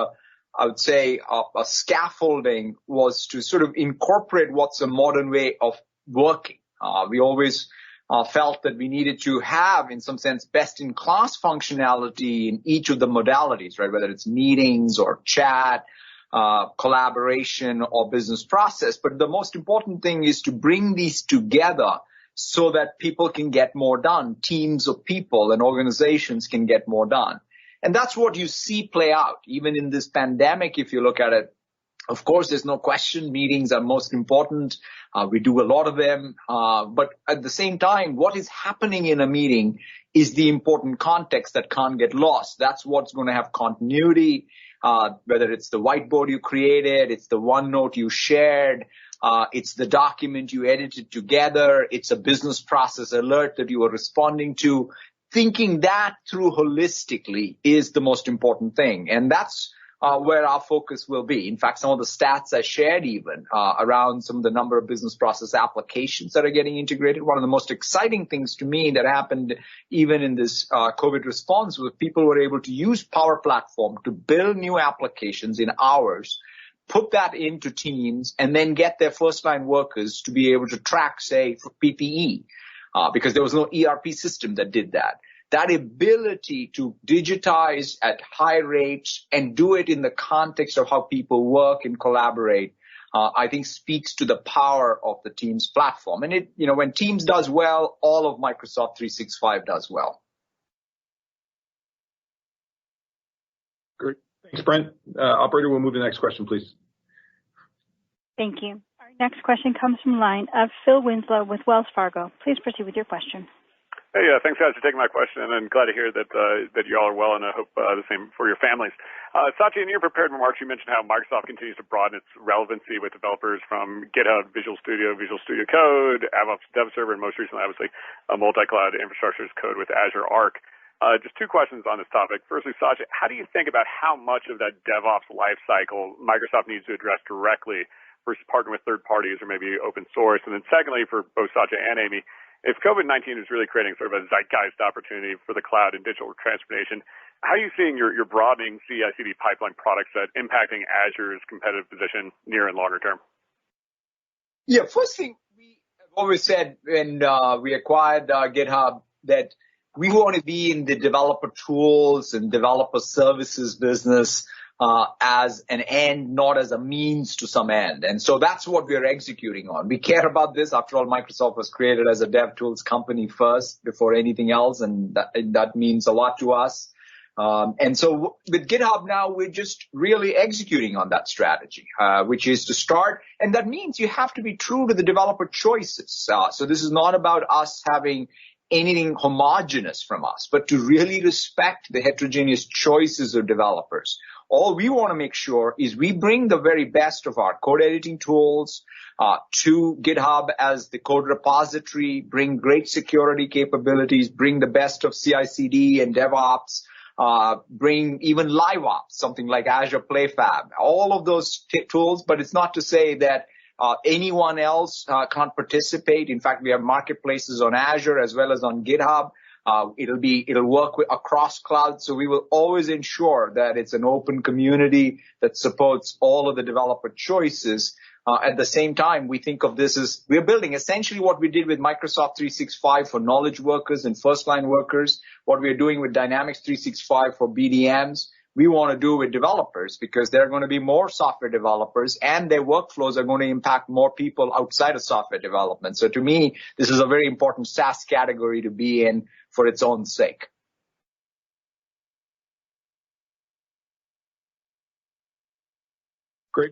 I would say a scaffolding was to sort of incorporate what's a modern way of working. We always felt that we needed to have, in some sense, best-in-class functionality in each of the modalities, right? Whether it's meetings or chat, collaboration or business process. But the most important thing is to bring these together so that people can get more done. Teams of people and organizations can get more done. And that's what you see play out. Even in this pandemic, if you look at it, of course, there's no question meetings are most important. We do a lot of them. But at the same time, what is happening in a meeting is the important context that can't get lost. That's what's going to have continuity, whether it's the whiteboard you created, it's the OneNote you shared, it's the document you edited together, it's a business process alert that you are responding to. Thinking that through holistically is the most important thing. And that's where our focus will be. In fact, some of the stats I shared even around some of the number of business process applications that are getting integrated. One of the most exciting things to me that happened even in this COVID response was people were able to use Power Platform to build new applications in hours, put that into Teams, and then get their first-line workers to be able to track, say, for PPE, because there was no ERP system that did that. That ability to digitize at high rates and do it in the context of how people work and collaborate, I think speaks to the power of the Teams platform. And it, when Teams does well, all of Microsoft 365 does well. Great. Thanks, Brent. Operator, we'll move to the next question, please. Thank you. Our next question comes from the line of Phil Winslow with Wells Fargo. Please proceed with your question. Hey, thanks guys for taking my question, and I'm glad to hear that you all are well, and I hope the same for your families. Satya, in your prepared remarks, you mentioned how Microsoft continues to broaden its relevancy with developers from GitHub, Visual Studio Code, AppOps Dev Server, and most recently, obviously, multi-cloud infrastructure as code with Azure Arc. Just two questions on this topic. Firstly, Satya, how do you think about how much of that DevOps life cycle Microsoft needs to address directly versus partner with third parties or maybe open source? And then secondly, for both Satya and Amy, if COVID-19 is really creating sort of a zeitgeist opportunity for the cloud and digital transformation, how are you seeing your broadening CI/CD pipeline product set impacting Azure's competitive position near and longer term? Yeah, first thing, we have always said when we acquired GitHub that we want to be in the developer tools and developer services business as an end, not as a means to some end. And so that's what we're executing on. We care about this. After all, Microsoft was created as a dev tools company first before anything else, and that means a lot to us. And so with GitHub now, we're just really executing on that strategy, which is to start. And that means you have to be true to the developer choices. So this is not about us having anything homogenous from us, but to really respect the heterogeneous choices of developers. All we want to make sure is we bring the very best of our code editing tools to GitHub as the code repository, bring great security capabilities, bring the best of CI/CD and DevOps, bring even LiveOps, something like Azure PlayFab, all of those tools. But it's not to say that anyone else can't participate. In fact, we have marketplaces on Azure as well as on GitHub. It'll work across clouds. So we will always ensure that it's an open community that supports all of the developer choices. At the same time, we think of this as we're building essentially what we did with Microsoft 365 for knowledge workers and first line workers, what we're doing with Dynamics 365 for BDMs. We want to do with developers because there are going to be more software developers and their workflows are going to impact more people outside of software development. So to me, this is a very important SaaS category to be in for its own sake. Great.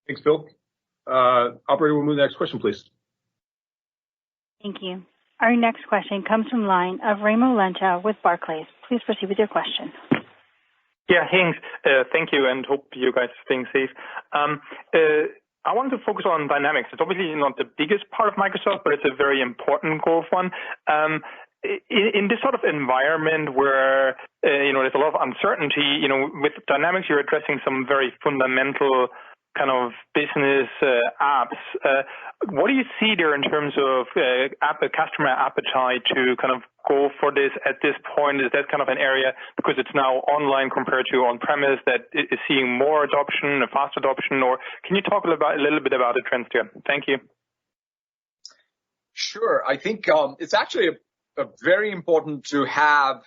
Thanks, Bill. Operator, we'll move to the next question, please. Thank you. Our next question comes from line of Raimo Lenschow with Barclays. Please proceed with your question. Yeah, thanks. Thank you, and hope you guys are staying safe. I wanted to focus on Dynamics. It's obviously not the biggest part of Microsoft, but it's a very important growth one. In this sort of environment where, there's a lot of uncertainty, with Dynamics, you're addressing some very fundamental kind of business apps. What do you see there in terms of customer appetite to kind of go for this at this point? Is that kind of an area, because it's now online compared to on-premise, that is seeing more adoption, a fast adoption? Or can you talk a little bit about the trends there? Thank you. Sure. I think it's actually a very important to have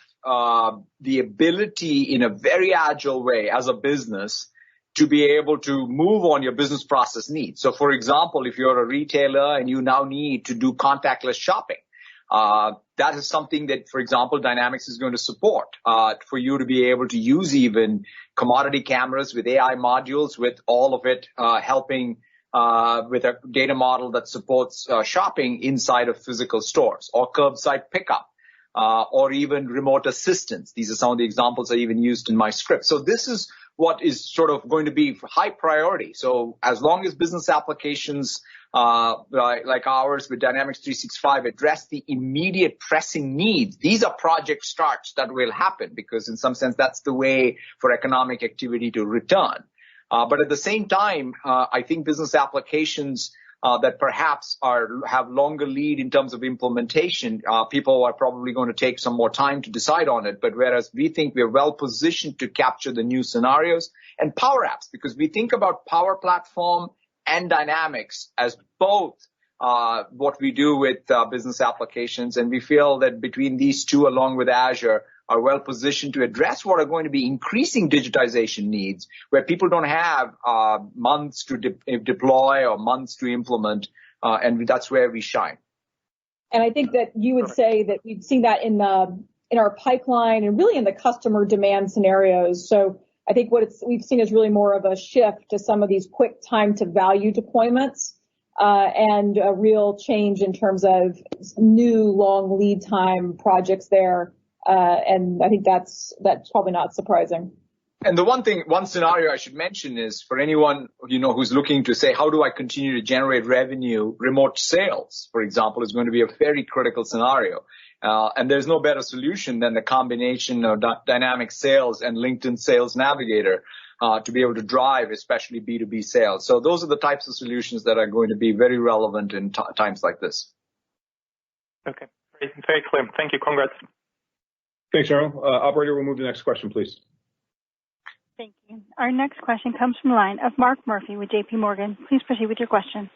the ability in a very agile way as a business to be able to move on your business process needs. So, for example, if you're a retailer and you now need to do contactless shopping, that is something that, for example, Dynamics is going to support for you to be able to use even commodity cameras with AI modules, with all of it helping with a data model that supports shopping inside of physical stores or curbside pickup. Or even remote assistance. These are some of the examples I even used in my script. So this is what is sort of going to be high priority. So as long as business applications like ours with Dynamics 365 address the immediate pressing needs, these are project starts that will happen because in some sense that's the way for economic activity to return. But at the same time, I think business applications that perhaps have longer lead in terms of implementation, people are probably going to take some more time to decide on it. But whereas we think we're well positioned to capture the new scenarios and Power Apps, because we think about Power Platform and Dynamics as both what we do with business applications. And we feel that between these two, along with Azure, are well positioned to address what are going to be increasing digitization needs, where people don't have months to deploy or months to implement, and that's where we shine. And I think that you would say that we've seen that in our pipeline and really in the customer demand scenarios. So I think we've seen is really more of a shift to some of these quick time to value deployments and a real change in terms of new long lead time projects there. And I think that's probably not surprising. And the one scenario I should mention is for anyone, who's looking to say, how do I continue to generate revenue? Remote sales, for example, is going to be a very critical scenario. And there's no better solution than the combination of dynamic sales and LinkedIn Sales Navigator to be able to drive, especially B2B sales. So those are the types of solutions that are going to be very relevant in times like this. Okay, very clear. Thank you. Congrats. Thanks, Cheryl. Operator, we'll move to the next question, please. Thank you. Our next question comes from the line of Mark Murphy with JP Morgan. Please proceed with your question.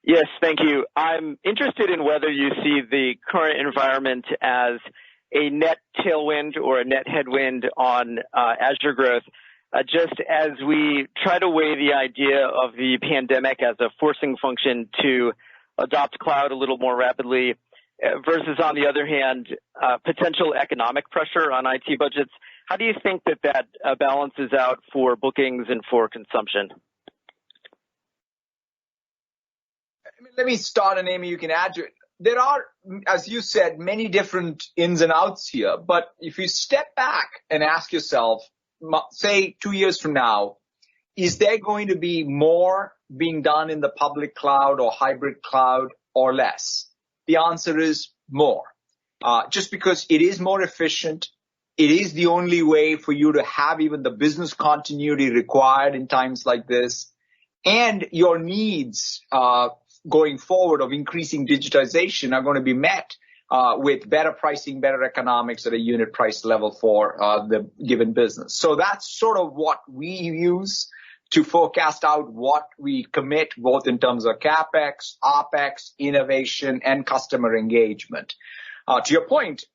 Yes, thank you. I'm interested in whether you see the current environment as a net tailwind or a net headwind on Azure growth, just as we try to weigh the idea of the pandemic as a forcing function to adopt cloud a little more rapidly versus, on the other hand, potential economic pressure on IT budgets. How do you think that balances out for bookings and for consumption? Let me start, and Amy, you can add to it. There are, as you said, many different ins and outs here. But if you step back and ask yourself, say 2 years from now, is there going to be more being done in the public cloud or hybrid cloud or less? The answer is more. Just because it is more efficient, it is the only way for you to have even the business continuity required in times like this, and your needs going forward of increasing digitization are going to be met with better pricing, better economics at a unit price level for the given business. So that's sort of what we use to forecast out what we commit, both in terms of CapEx, OpEx, innovation, and customer engagement. To your point,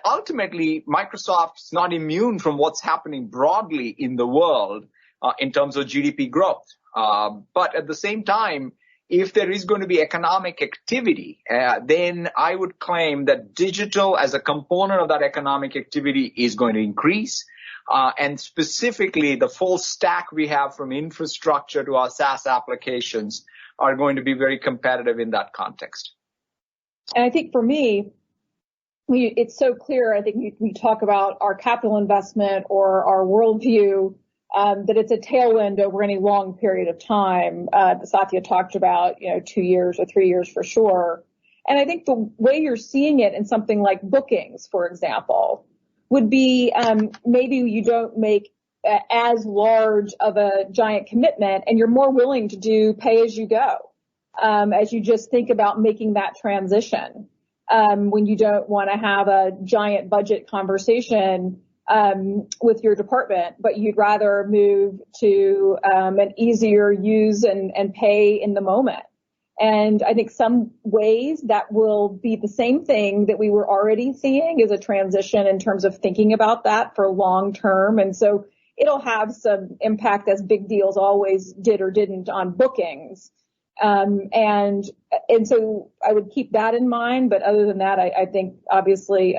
ultimately, Microsoft's not immune from what's happening broadly in the world in terms of GDP growth. But at the same time, if there is going to be economic activity, then I would claim that digital as a component of that economic activity is going to increase. And specifically, the full stack we have from infrastructure to our SaaS applications are going to be very competitive in that context. And I think for me, it's so clear. I think we talk about our capital investment or our worldview, that it's a tailwind over any long period of time. Satya talked about, 2 years or 3 years for sure. And I think the way you're seeing it in something like bookings, for example, would be maybe you don't make as large of a giant commitment and you're more willing to do pay as you go, as you just think about making that transition. When you don't want to have a giant budget conversation with your department, but you'd rather move to an easier use and pay in the moment. And I think some ways that will be the same thing that we were already seeing is a transition in terms of thinking about that for long term. And so it'll have some impact, as big deals always did or didn't, on bookings. And so I would keep that in mind. But other than that, I think obviously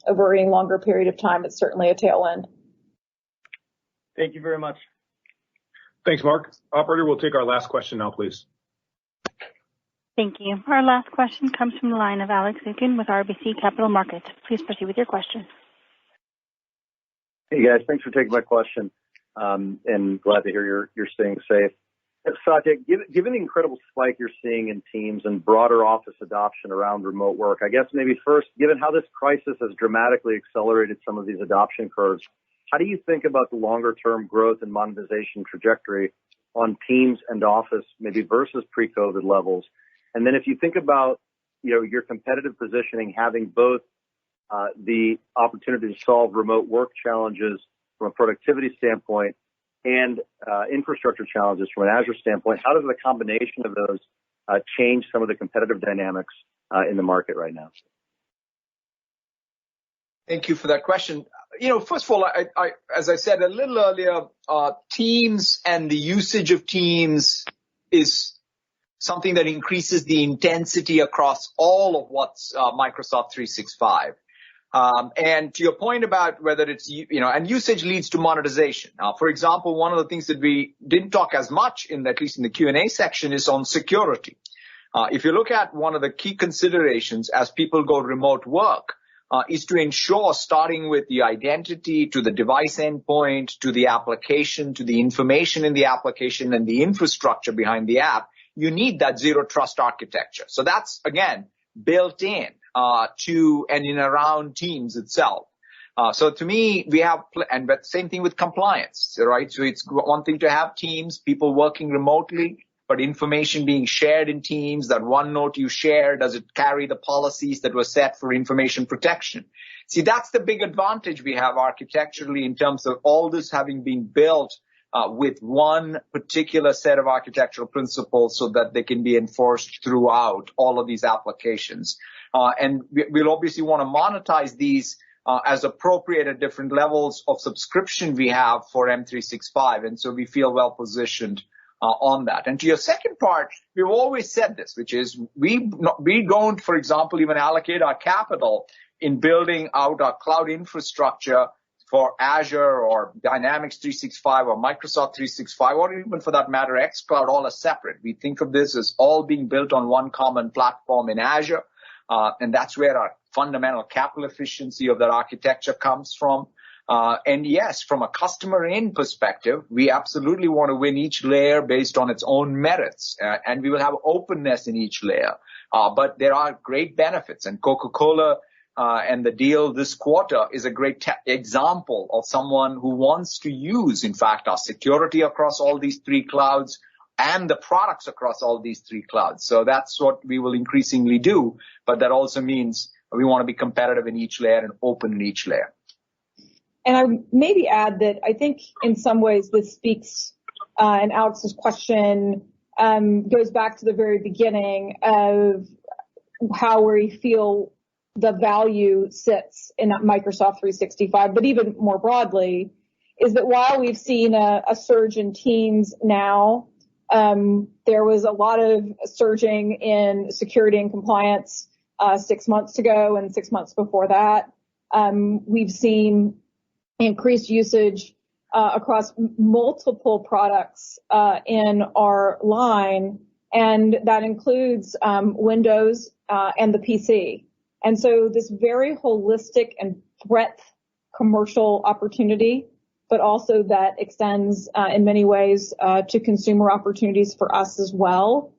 over a longer period of time, it's certainly a tailwind. Thank you very much. Thanks, Mark. Operator, we'll take our last question now, please. Thank you. Our last question comes from the line of Alex Zukin with RBC Capital Markets. Please proceed with your question. Hey guys, thanks for taking my question, and glad to hear you're staying safe. Satya, given the incredible spike you're seeing in Teams and broader office adoption around remote work, I guess maybe first, given how this crisis has dramatically accelerated some of these adoption curves, how do you think about the longer-term growth and monetization trajectory on Teams and Office, maybe versus pre-COVID levels? And then if you think about, your competitive positioning, having both the opportunity to solve remote work challenges from a productivity standpoint and infrastructure challenges from an Azure standpoint, how does the combination of those change some of the competitive dynamics in the market right now? Thank you for that question. First of all, I as I said a little earlier, Teams and the usage of Teams is something that increases the intensity across all of what's Microsoft 365. And to your point about whether it's, and usage leads to monetization. Now, for example, one of the things that we didn't talk as much at least in the Q&A section, is on security. If you look at one of the key considerations as people go remote work, is to ensure, starting with the identity to the device endpoint, to the application, to the information in the application and the infrastructure behind the app, you need that zero trust architecture. So that's, again, built in. to and in around Teams itself. So to me, we have, but same thing with compliance, right? So it's one thing to have Teams, people working remotely, but information being shared in Teams, that OneNote you share, does it carry the policies that were set for information protection? See, that's the big advantage we have architecturally in terms of all this having been built with one particular set of architectural principles so that they can be enforced throughout all of these applications. And we'll obviously want to monetize these as appropriate at different levels of subscription we have for M365. And so we feel well positioned on that. And to your second part, we've always said this, which is we don't, for example, even allocate our capital in building out our cloud infrastructure for Azure or Dynamics 365 or Microsoft 365 or even for that matter xCloud, all as separate. We think of this as all being built on one common platform in Azure. And that's where our fundamental capital efficiency of that architecture comes from. And yes, from a customer in perspective, we absolutely want to win each layer based on its own merits. And we will have openness in each layer. But there are great benefits. And Coca-Cola and the deal this quarter is a great example of someone who wants to use, in fact, our security across all these three clouds and the products across all these three clouds. So that's what we will increasingly do. But that also means we want to be competitive in each layer and open in each layer. And I would maybe add that I think in some ways this speaks, and Alex's question goes back to the very beginning of how we feel the value sits in Microsoft 365, but even more broadly, is that while we've seen a surge in Teams now, there was a lot of surging in security and compliance 6 months ago and 6 months before that. We've seen increased usage across multiple products in our line, and that includes Windows and the PC. And so this very holistic and breadth commercial opportunity, but also that extends in many ways to consumer opportunities for us as well,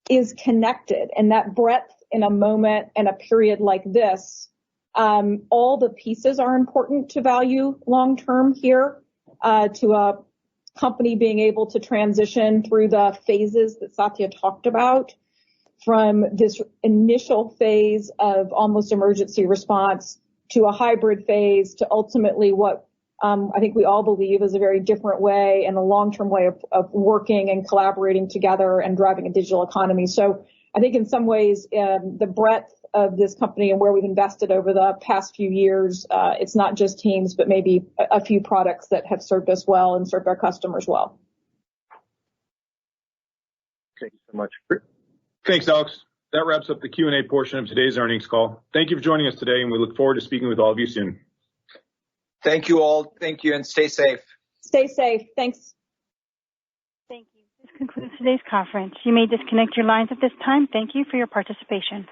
is connected. And that breadth in a moment and a period like this, all the pieces are important to value long term here, to a company being able to transition through the phases that Satya talked about, from this initial phase of almost emergency response to a hybrid phase to ultimately what I think we all believe is a very different way and a long-term way of working and collaborating together and driving a digital economy. So I think in some ways the breadth of this company and where we've invested over the past few years, it's not just Teams, but maybe a few products that have served us well and served our customers well. Thank you so much. Thanks, Alex. That wraps up the Q&A portion of today's earnings call. Thank you for joining us today, and we look forward to speaking with all of you soon. Thank you all. Thank you, and stay safe. Stay safe. Thanks. Thank you. This concludes today's conference. You may disconnect your lines at this time. Thank you for your participation.